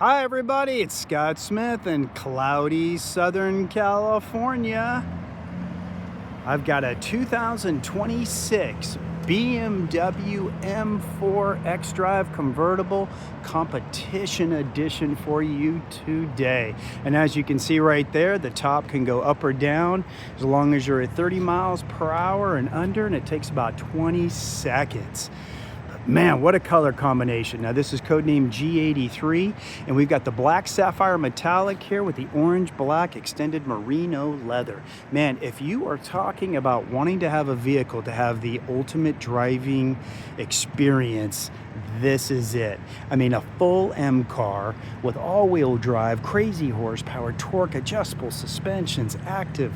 Hi everybody, it's Scott Smith in cloudy Southern California. I've got a 2026 BMW M4 xDrive Convertible Competition Edition for you today. And as you can see right there, the top can go up or down as long as you're at 30 miles per hour and under, and it takes about 20 seconds. Man, what a color combination. Now this is codename G83, and we've got the black sapphire metallic here with the orange black extended merino leather. Man, if you are talking about wanting to have a vehicle to have the ultimate driving experience, this is it. I mean, a full M car with all-wheel drive, crazy horsepower, torque, adjustable suspensions, active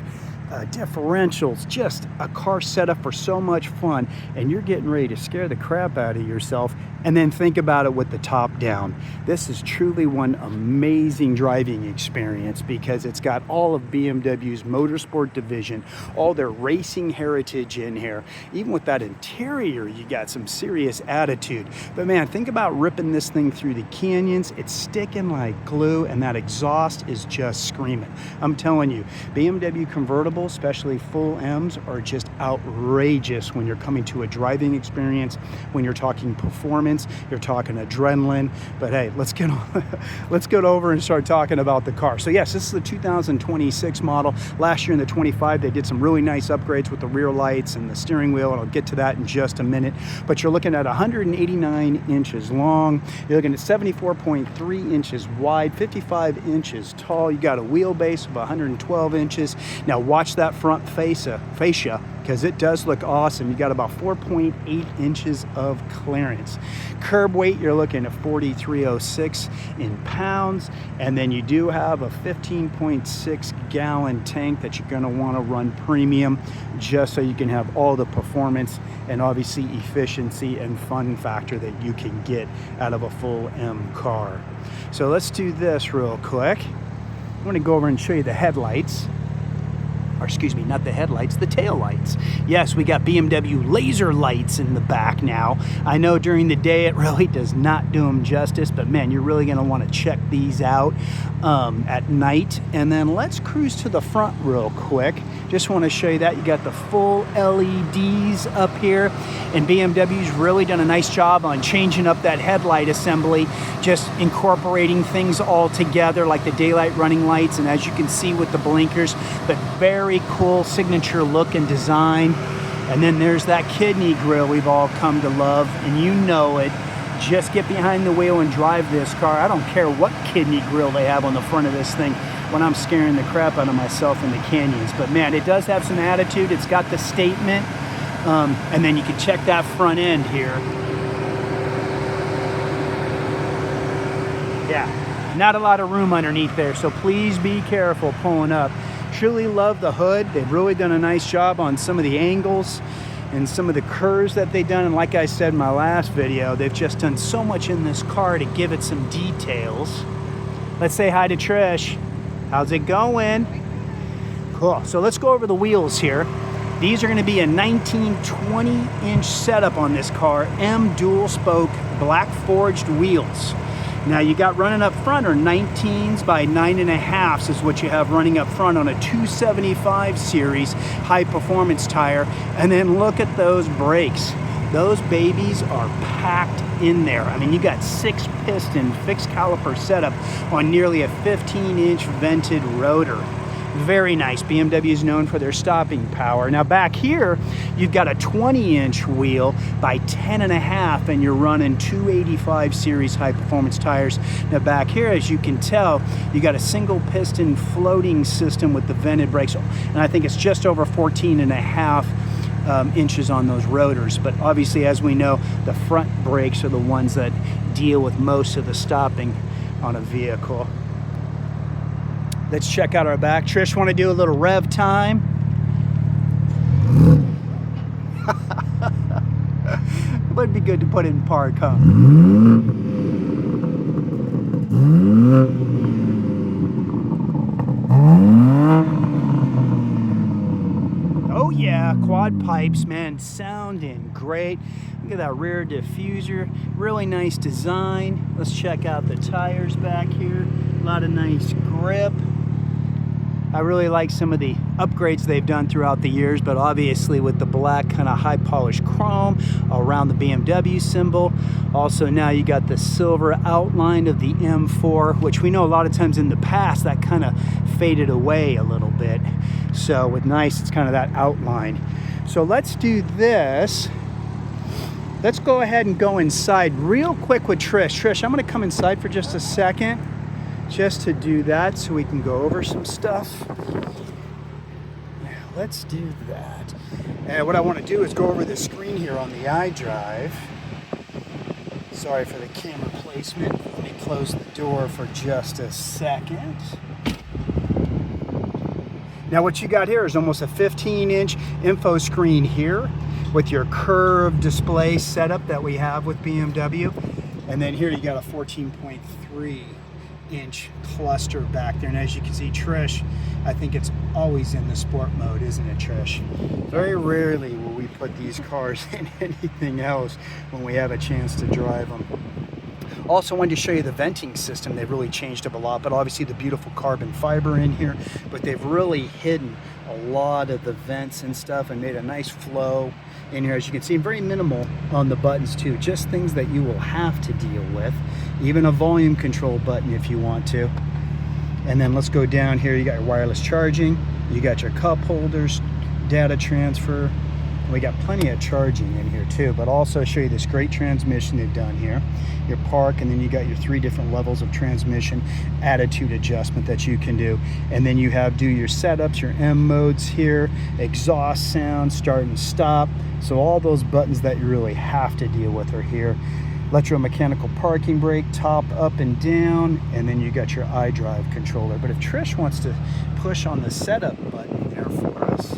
differentials, just a car set up for so much fun, and you're getting ready to scare the crap out of yourself. And then think about it with the top down. This is truly one amazing driving experience because it's got all of BMW's motorsport division, all their racing heritage in here. Even with that interior, you got some serious attitude. But man, think about ripping this thing through the canyons. It's sticking like glue, and that exhaust is just screaming. I'm telling you, BMW convertibles, especially full M's, are just outrageous when you're coming to a driving experience, when you're talking performance, you're talking adrenaline. But hey, let's get over and start talking about the car. So yes, this is the 2026 model. Last year in the 25, they did some really nice upgrades with the rear lights and the steering wheel, and I'll get to that in just a minute. But you're looking at 189 inches long. You're looking at 74.3 inches wide, 55 inches tall. You got a wheelbase of 112 inches. Now watch that front fascia, because it does look awesome. You got about 4.8 inches of clearance. Curb weight, you're looking at 4,306 in pounds, and then you do have a 15.6 gallon tank that you're gonna wanna run premium, just so you can have all the performance and obviously efficiency and fun factor that you can get out of a full M car. So let's do this real quick. I'm gonna go over and show you the headlights. Or excuse me, not the headlights, the tail lights. Yes, we got BMW laser lights in the back now. I know during the day it really does not do them justice, but man, you're really gonna wanna check these out at night. And then let's cruise to the front real quick. Just wanna show you that. You got the full LEDs up here, and BMW's really done a nice job on changing up that headlight assembly, just incorporating things all together like the daylight running lights, and as you can see with the blinkers, but very cool signature look and design. And then there's that kidney grill we've all come to love, and you know it. Just get behind the wheel and drive this car. I don't care what kidney grill they have on the front of this thing when I'm scaring the crap out of myself in the canyons. But man, it does have some attitude. It's got the statement, and then you can check that front end here. Yeah, not a lot of room underneath there, so please be careful pulling up. Truly love the hood. They've really done a nice job on some of the angles and some of the curves that they've done. And like I said in my last video, they've just done so much in this car to give it some details. Let's say hi to Trish. How's it going? Cool. So let's go over the wheels here. These are going to be a 19-20 inch setup on this car. M dual spoke black forged wheels. Now you got running up front are 19s by 9.5s is what you have running up front on a 275 series high performance tire. And then look at those brakes. Those babies are packed in there. I mean, you got 6-piston fixed caliper setup on nearly a 15-inch vented rotor. Very nice. BMW is known for their stopping power. Now back here, you've got a 20-inch wheel by 10.5, and you're running 285 series high performance tires. Now back here, as you can tell, you got a single piston floating system with the vented brakes, and I think it's just over 14.5 inches on those rotors. But obviously, as we know, the front brakes are the ones that deal with most of the stopping on a vehicle. Let's check out our back. Trish, want to do a little rev time? It would be good to put in park, huh? Oh yeah, quad quad pipes, man, sounding great. Look at that rear diffuser, really nice design. Let's check out the tires back here. A lot of nice grip. I really like some of the upgrades they've done throughout the years, but obviously with the black kind of high polished chrome around the BMW symbol. Also now you got the silver outline of the M4, which we know a lot of times in the past that kind of faded away a little bit. So with nice, it's kind of that outline. So let's do this. Let's go ahead and go inside real quick with Trish. Trish, I'm gonna come inside for just a second, just to do that so we can go over some stuff. Yeah, let's do that. And what I want to do is go over the screen here on the iDrive. Sorry for the camera placement. Let me close the door for just a second. Now what you got here is almost a 15-inch info screen here with your curved display setup that we have with BMW. And then here you got a 14.3-inch cluster back there. And as you can see, Trish, I think it's always in the sport mode, isn't it, Trish? Very rarely will we put these cars in anything else when we have a chance to drive them. Also wanted to show you the venting system. They've really changed up a lot, but obviously the beautiful carbon fiber in here, but they've really hidden a lot of the vents and stuff and made a nice flow in here. As you can see, very minimal on the buttons too, just things that you will have to deal with. Even a volume control button if you want to. And then let's go down here. You got your wireless charging, you got your cup holders, data transfer. We got plenty of charging in here too, but also show you this great transmission they've done here. Your park, and then you got your 3 different levels of transmission attitude adjustment that you can do. And then you have do your setups, your M modes here, exhaust sound, start and stop. So all those buttons that you really have to deal with are here. Electromechanical parking brake, top, up and down, and then you got your iDrive controller. But if Trish wants to push on the setup button there for us,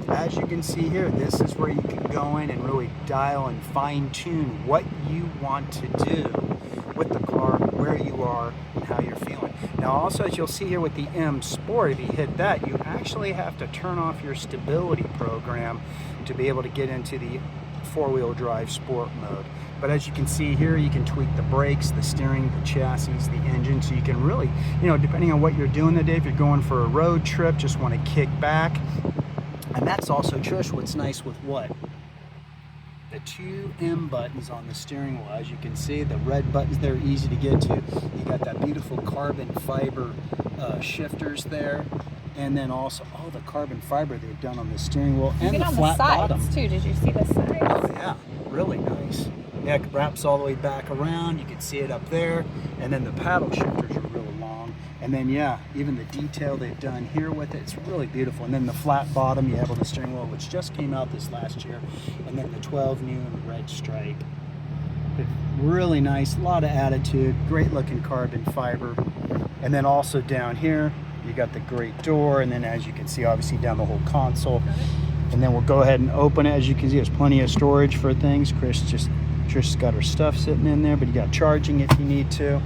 as you can see here, this is where you can go in and really dial and fine-tune what you want to do with the car, where you are, and how you're feeling. Now also, as you'll see here with the M Sport, if you hit that, you actually have to turn off your stability program to be able to get into the four-wheel drive sport mode. But as you can see here, you can tweak the brakes, the steering, the chassis, the engine, so you can really, depending on what you're doing that day, if you're going for a road trip, just want to kick back. And that's also, Trish, what's nice with what? The 2 M buttons on the steering wheel. As you can see, the red buttons there are easy to get to. You got that beautiful carbon fiber shifters there. And then also, the carbon fiber they've done on the steering wheel and the flat bottom. Too. Did you see the sides? Oh yeah, really nice. Yeah, it wraps all the way back around. You can see it up there. And then the paddle shifters are really long. And then, yeah, even the detail they've done here with it, it's really beautiful. And then the flat bottom you have on the steering wheel, which just came out this last year. And then the 12 new red stripe. But really nice, a lot of attitude, great looking carbon fiber. And then also down here, you got the great door. And then as you can see, obviously down the whole console. And then we'll go ahead and open it. As you can see, there's plenty of storage for things. Trish's got her stuff sitting in there, but you got charging if you need to.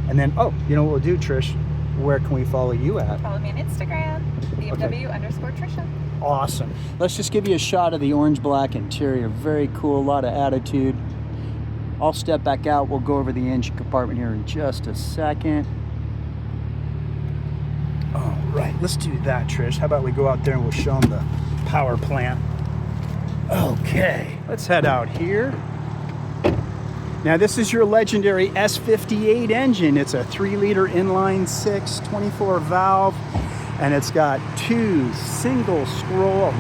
And then, you know what we'll do, Trish? Where can we follow you at? Follow me on Instagram, BMW_Trisha. Awesome. Let's just give you a shot of the orange black interior. Very cool, a lot of attitude. I'll step back out. We'll go over the engine compartment here in just a second. All right, let's do that, Trish. How about we go out there and we'll show them the power plant. Okay, let's head out here. Now this is your legendary S58 engine. It's a 3-liter inline 6, 24 valve, and it's got 2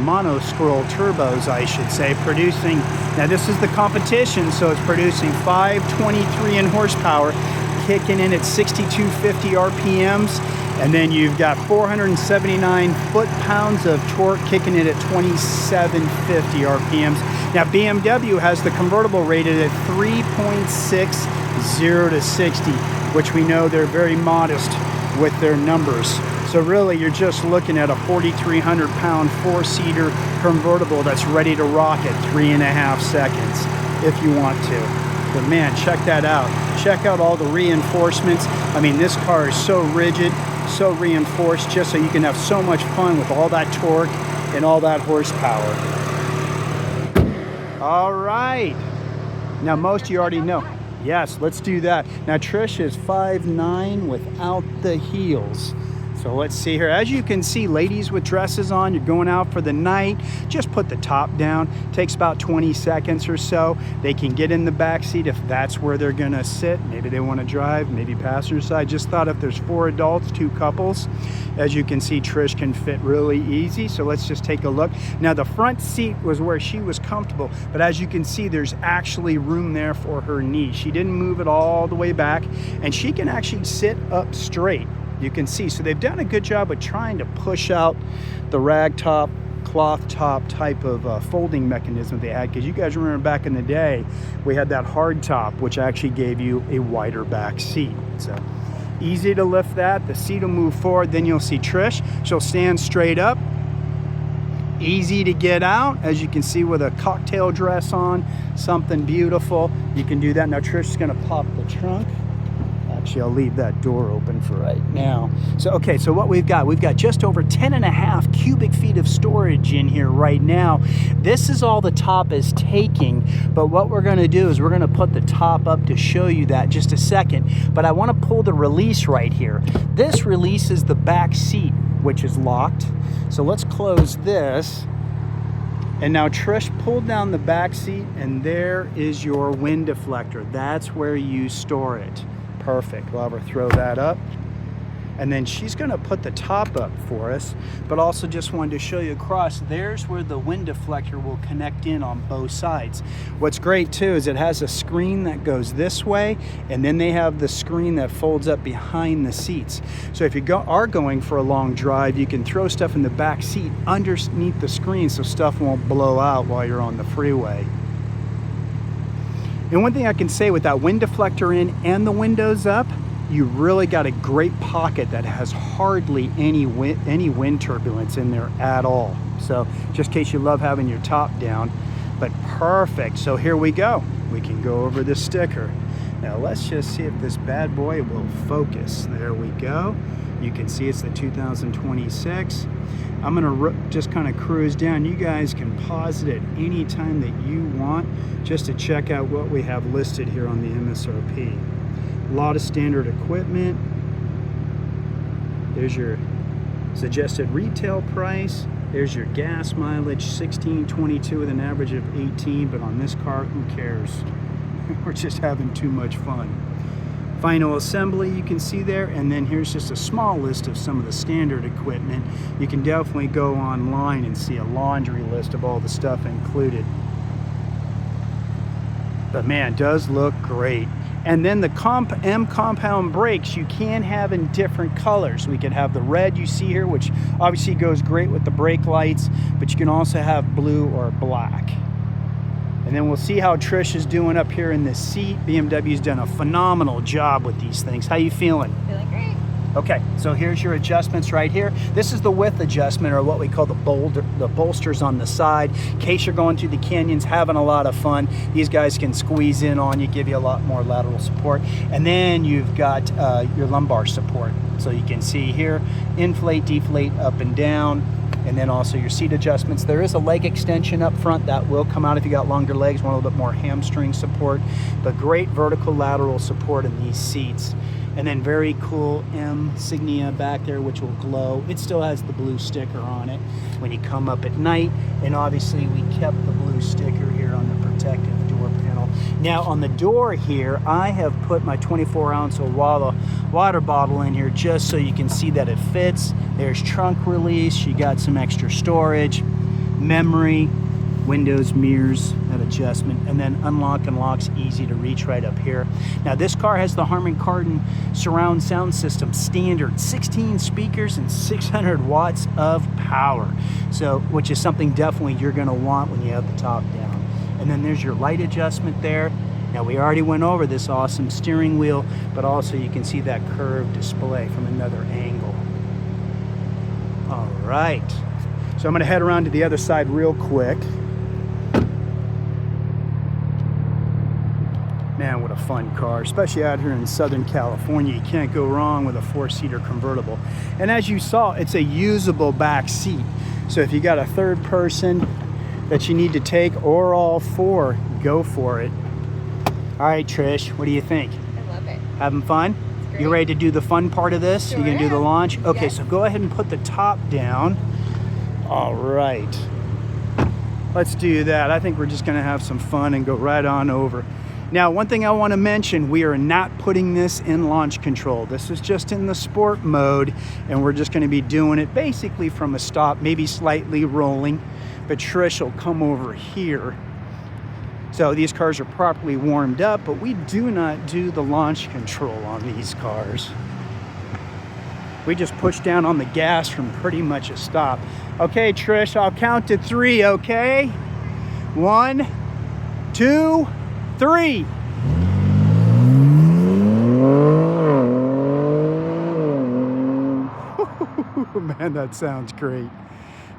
mono scroll turbos, I should say, producing, now this is the competition, so it's producing 523 in horsepower, kicking in at 6250 RPMs, and then you've got 479 foot-pounds of torque kicking in at 2750 RPMs. Now BMW has the convertible rated at 3.6 0 to 60, which we know they're very modest with their numbers. So really you're just looking at a 4,300 pound 4-seater convertible that's ready to rock at 3.5 seconds if you want to. But man, check that out. Check out all the reinforcements. I mean, this car is so rigid, so reinforced, just so you can have so much fun with all that torque and all that horsepower. All right. Now most you already know. Yes, let's do that. Now Trish is 5'9" without the heels. So let's see here. As you can see, ladies with dresses on, you're going out for the night, just put the top down. Takes about 20 seconds or so. They can get in the back seat if that's where they're gonna sit. Maybe they wanna drive, maybe passenger side. Just thought if there's 4 adults, 2 couples, as you can see, Trish can fit really easy. So let's just take a look. Now the front seat was where she was comfortable, but as you can see, there's actually room there for her knees. She didn't move it all the way back, and she can actually sit up straight. You can see, so they've done a good job of trying to push out the rag top, cloth top type of folding mechanism they had, because you guys remember back in the day, we had that hard top, which actually gave you a wider back seat. So easy to lift that, the seat will move forward, then you'll see Trish, she'll stand straight up. Easy to get out, as you can see, with a cocktail dress on, something beautiful. You can do that. Now Trish is gonna pop the trunk. Actually, I'll leave that door open for right now. So, okay, so what we've got just over 10.5 cubic feet of storage in here right now. This is all the top is taking, but what we're gonna do is we're gonna put the top up to show you that just a second, but I wanna pull the release right here. This releases the back seat, which is locked. So let's close this. And now Trish pulled down the back seat, and there is your wind deflector. That's where you store it. Perfect. We'll have her throw that up. And then she's going to put the top up for us, but also just wanted to show you across. There's where the wind deflector will connect in on both sides. What's great too is it has a screen that goes this way, and then they have the screen that folds up behind the seats. So if you are going for a long drive, you can throw stuff in the back seat underneath the screen so stuff won't blow out while you're on the freeway. And one thing I can say with that wind deflector in and the windows up, you really got a great pocket that has hardly any wind turbulence in there at all. So just in case you love having your top down, but perfect. So here we go. We can go over the sticker. Now let's just see if this bad boy will focus. There we go. You can see it's the 2026. I'm gonna just kind of cruise down. You guys can pause it at any time that you want just to check out what we have listed here on the MSRP. A lot of standard equipment. There's your suggested retail price. There's your gas mileage, 1622 with an average of 18, but on this car, who cares? We're just having too much fun. Final assembly you can see there, and then here's just a small list of some of the standard equipment. You can definitely go online and see a laundry list of all the stuff included. But man, it does look great. And then the M compound brakes you can have in different colors. We could have the red you see here, which obviously goes great with the brake lights, but you can also have blue or black. And then we'll see how Trish is doing up here in this seat. BMW's done a phenomenal job with these things. How you feeling? Feeling great. Okay, so here's your adjustments right here. This is the width adjustment, or what we call the bolsters on the side. In case you're going through the canyons, having a lot of fun, these guys can squeeze in on you, give you a lot more lateral support. And then you've got your lumbar support. So you can see here, inflate, deflate, up and down. And then also your seat adjustments. There is a leg extension up front that will come out if you got longer legs, want a little bit more hamstring support, but great vertical lateral support in these seats. And then very cool M insignia back there, which will glow. It still has the blue sticker on it when you come up at night. And obviously we kept the blue sticker here on the protective door panel. Now on the door here, I have put my 24-ounce water bottle in here just so you can see that it fits. There's trunk release, you got some extra storage, memory, windows, mirrors, that adjustment, and then unlock and locks easy to reach right up here. Now this car has the Harman Kardon surround sound system standard, 16 speakers and 600 watts of power. So, which is something definitely you're gonna want when you have the top down. And then there's your light adjustment there. Now we already went over this awesome steering wheel, but also you can see that curved display from another angle. All right, so I'm gonna head around to the other side real quick. Man, what a fun car, especially out here in Southern California. You can't go wrong with a 4-seater convertible. And as you saw, it's a usable back seat. So if you got a third person that you need to take, or all four, go for it. All right, Trish, what do you think? I love it. Having fun? Great. You ready to do the fun part of this? Sure You gonna do the am. launch? Okay, Yes. so go ahead and put the top down. All right. Let's do that. I think we're just gonna have some fun and go right on over. Now, one thing I want to mention, we are not putting this in launch control. This is just in the sport mode, and we're just gonna be doing it basically from a stop, maybe slightly rolling, but Trish will come over here. So these cars are properly warmed up, but we do not do the launch control on these cars. We just push down on the gas from pretty much a stop. Okay, Trish, I'll count to 3, okay? 1, 2, 3. Man, that sounds great.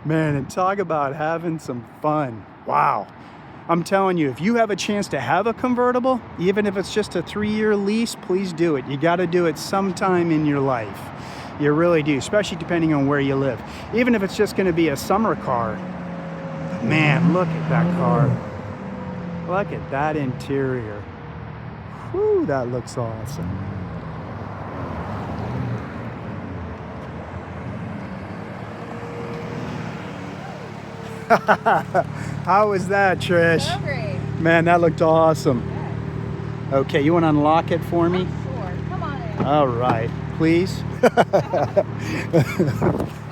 Man, and talk about having some fun. Wow. I'm telling you, if you have a chance to have a convertible, even if it's just a 3-year lease, please do it. You got to do it sometime in your life. You really do, especially depending on where you live. Even if it's just going to be a summer car. Man, look at that car. Look at that interior. Whew, that looks awesome. How was that, Trish? So great. Man, that looked awesome. Okay, you want to unlock it for me? Sure. Come on in. All right, please. That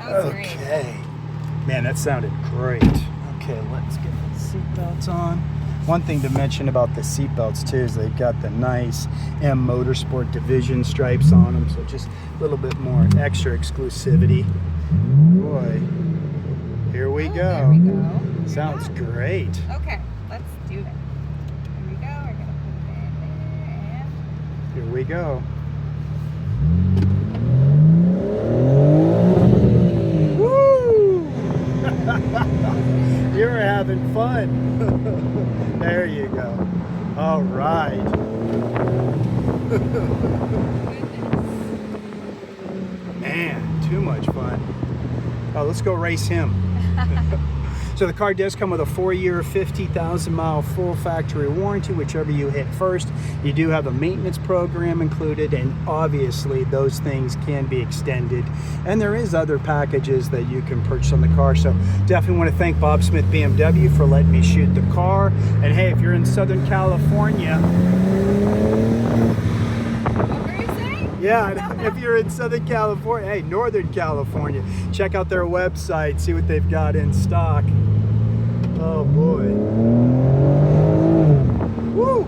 was great. Okay. Man, that sounded great. Okay, let's get the seatbelts on. One thing to mention about the seatbelts too is they've got the nice M Motorsport Division stripes on them, so just a little bit more extra exclusivity. Boy, here we go. There we go. Sounds great. Okay, let's do it. Here we go. We're gonna put it in there and Here we go. Woo! You're having fun. There you go. All right. Man, too much fun. Oh, let's go race him. So the car does come with a 4-year, 50,000-mile full factory warranty, whichever you hit first. You do have a maintenance program included, and obviously those things can be extended. And there is other packages that you can purchase on the car. So definitely want to thank Bob Smith BMW for letting me shoot the car. And hey, if you're in Southern California, what were you saying? yeah, if you're in Southern California, hey, Northern California, check out their website, see what they've got in stock. Oh boy. Woo!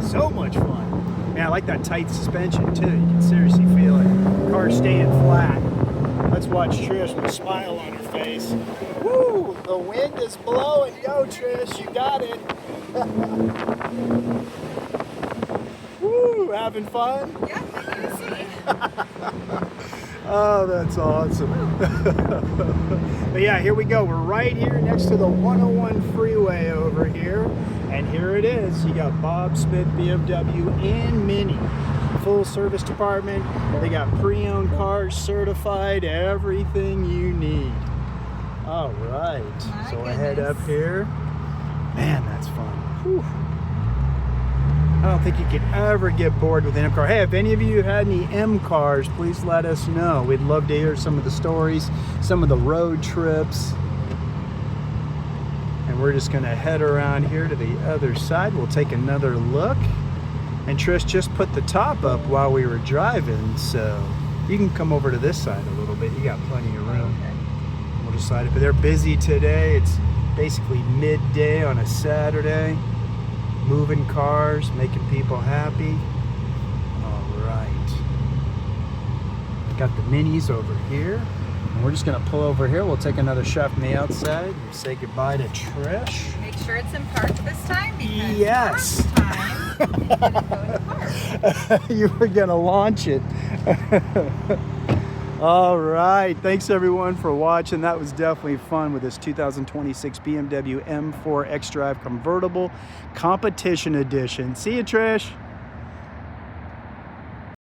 So much fun. Man, I like that tight suspension too. You can seriously feel it. Car staying flat. Let's watch Trish with a smile on her face. Woo! The wind is blowing. Go, Trish, you got it. Woo! Having fun? Yeah, you see. Oh, that's awesome. But yeah, here we go. We're right here next to the 101 freeway over here. And here it is. You got Bob Smith BMW and Mini. Full service department. They got pre-owned cars, certified, everything you need. All right. My So I head up goodness. here. Man, that's fun. Whew. I don't think you could ever get bored with an M car. Hey, if any of you have had any M cars, please let us know. We'd love to hear some of the stories, some of the road trips. And we're just gonna head around here to the other side. We'll take another look. And Trish just put the top up while we were driving, so you can come over to this side a little bit. You got plenty of room. We'll decide it, but they're busy today. It's basically midday on a Saturday. Moving cars, making people happy. All right. Got the minis over here. And we're just gonna pull over here. We'll take another shot from the outside and say goodbye to Trish. Make sure it's in park this time because Yes. last time it didn't go in park. You were gonna launch it. All right, thanks everyone for watching. That was definitely fun with this 2026 BMW M4 xDrive Convertible Competition Edition. See you, Trish.